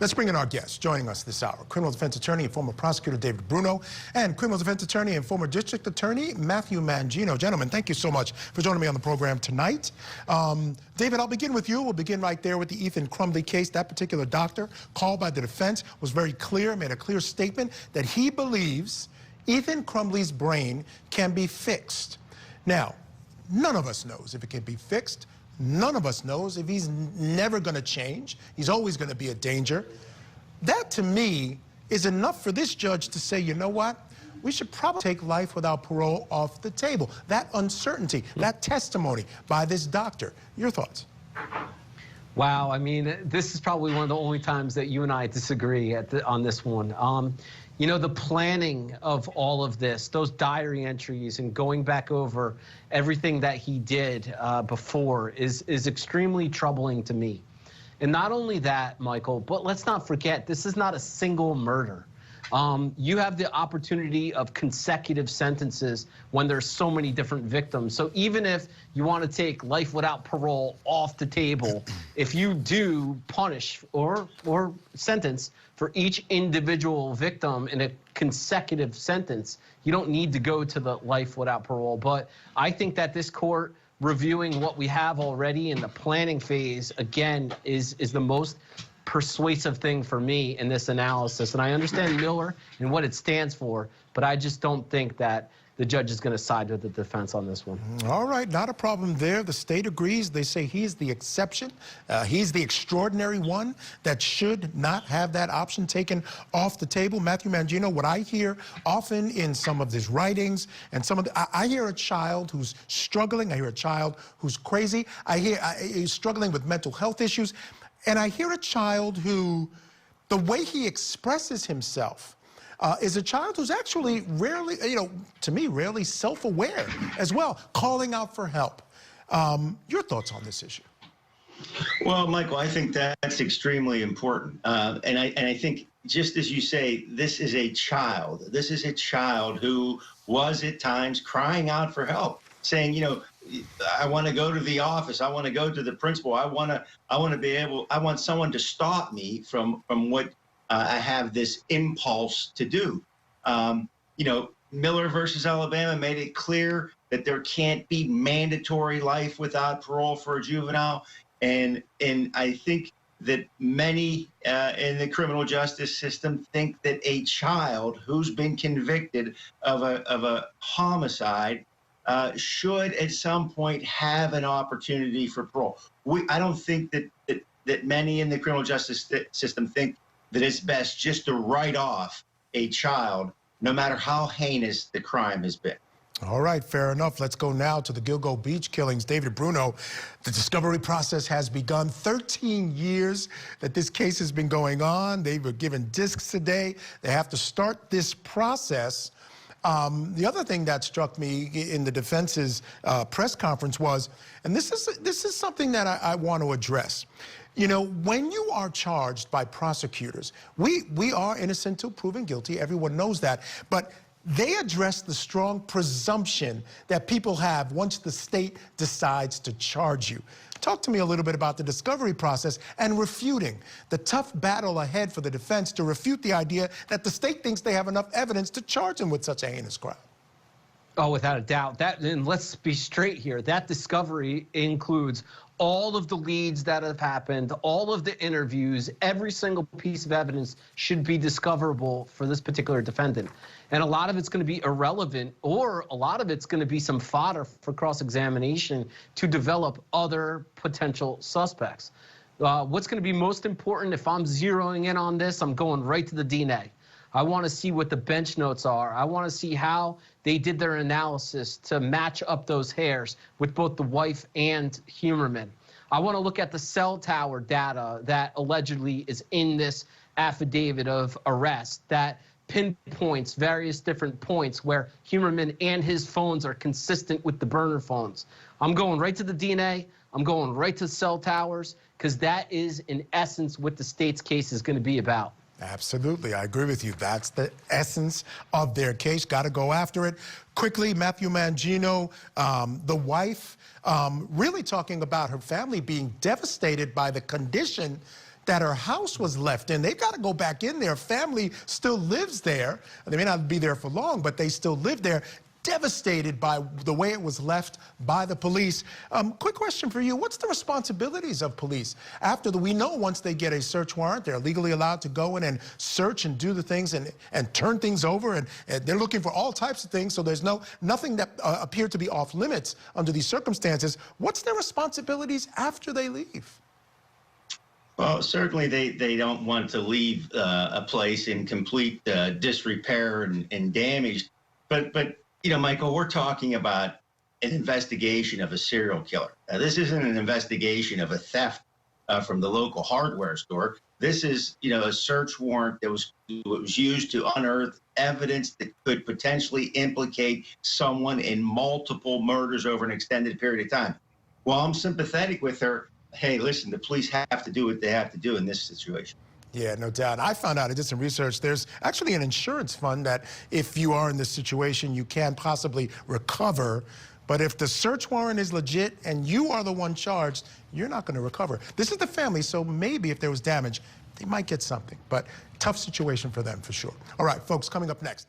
Let's bring in our guests. Joining us this hour, criminal defense attorney and former prosecutor David Bruno, and criminal defense attorney and former district attorney Matthew Mangino. Gentlemen, thank you so much for joining me on the program tonight. David, I'll begin with you. We'll begin right there with the Ethan Crumbley case. That particular doctor called by the defense was very clear, made a clear statement that he believes Ethan Crumbley's brain can be fixed. Now, none of us knows if it can be fixed. None of us knows if he's never going to change. He's always going to be a danger. That, to me, is enough for this judge to say, you know what? We should probably take life without parole off the table. That uncertainty, that testimony by this doctor. Your thoughts? Wow, I mean, this is probably one of the only times that you and I disagree on this one. You know, the planning of all of this, those diary entries and going back over everything that he did before is extremely troubling to me. And not only that, Michael, but let's not forget, this is not a single murder. You have the opportunity of consecutive sentences when there's so many different victims. So even if you want to take life without parole off the table, if you do punish or sentence for each individual victim in a consecutive sentence, you don't need to go to the life without parole. But I think that this court, reviewing what we have already in the planning phase, again, is the most persuasive thing for me in this analysis. And I understand Miller and what it stands for, but I just don't think that the judge is going to side with the defense on this one. All right, not a problem there. The state agrees. They say he's the exception. He's the extraordinary one that should not have that option taken off the table. Matthew Mangino, what I hear often in some of his writings and some of the, I hear a child who's struggling. I hear a child who's crazy. I hear he's struggling with mental health issues. And I hear a child who, the way he expresses himself, is a child who's actually rarely, you know, to me, rarely self-aware as well, calling out for help. Your thoughts on this issue? Well, Michael, I think that's extremely important. And I think, just as you say, this is a child. This is a child who was at times crying out for help, saying, you know, I want to go to the office. I want to go to the principal. I want someone to stop me from what I have this impulse to do. You know, Miller versus Alabama made it clear that there can't be mandatory life without parole for a juvenile. And I think that many in the criminal justice system think that a child who's been convicted of a homicide should at some point have an opportunity for parole. I don't think that many in the criminal justice system think that it's best just to write off a child, no matter how heinous the crime has been. All right, fair enough. Let's go now to the Gilgo beach killings. David Bruno, the discovery process has begun. 13 years that this case has been going on. They were given discs today. They have to start this process. The other thing that struck me in the defense's press conference was, and this is something that I want to address. You know, when you are charged by prosecutors, we are innocent till proven guilty. Everyone knows that. But they address the strong presumption that people have once the state decides to charge you. Talk to me a little bit about the discovery process and refuting the tough battle ahead for the defense to refute the idea that the state thinks they have enough evidence to charge him with such a heinous crime. Oh, without a doubt. And let's be straight here. That discovery includes all of the leads that have happened, all of the interviews, every single piece of evidence should be discoverable for this particular defendant. And a lot of it's going to be irrelevant, or a lot of it's going to be some fodder for cross-examination to develop other potential suspects. What's going to be most important, if I'm zeroing in on this, I'm going right to the DNA. I want to see what the bench notes are. I want to see how they did their analysis to match up those hairs with both the wife and Heuermann. I want to look at the cell tower data that allegedly is in this affidavit of arrest that pinpoints various different points where Heuermann and his phones are consistent with the burner phones. I'm going right to the DNA. I'm going right to cell towers, because that is, in essence, what the state's case is going to be about. Absolutely. I agree with you. That's the essence of their case. Got to go after it. Quickly, Matthew Mangino, the wife, really talking about her family being devastated by the condition that her house was left in. They've got to go back in there. Family still lives there. They may not be there for long, but they still live there. Devastated by the way it was left by the police. Quick question for you. What's the responsibilities of police? We know once they get a search warrant, they're legally allowed to go in and search and do the things and turn things over. And they're looking for all types of things. So there's nothing that appeared to be off limits under these circumstances. What's their responsibilities after they leave? Well, certainly they don't want to leave a place in complete disrepair and damage. But you know, Michael, we're talking about an investigation of a serial killer. Now, this isn't an investigation of a theft from the local hardware store. This is, you know, a search warrant that was used to unearth evidence that could potentially implicate someone in multiple murders over an extended period of time. While I'm sympathetic with her, hey, listen, the police have to do what they have to do in this situation. Yeah, no doubt. I found out, I did some research, there's actually an insurance fund that if you are in this situation, you can possibly recover. But if the search warrant is legit and you are the one charged, you're not going to recover. This is the family, so maybe if there was damage, they might get something. But tough situation for them, for sure. All right, folks, coming up next.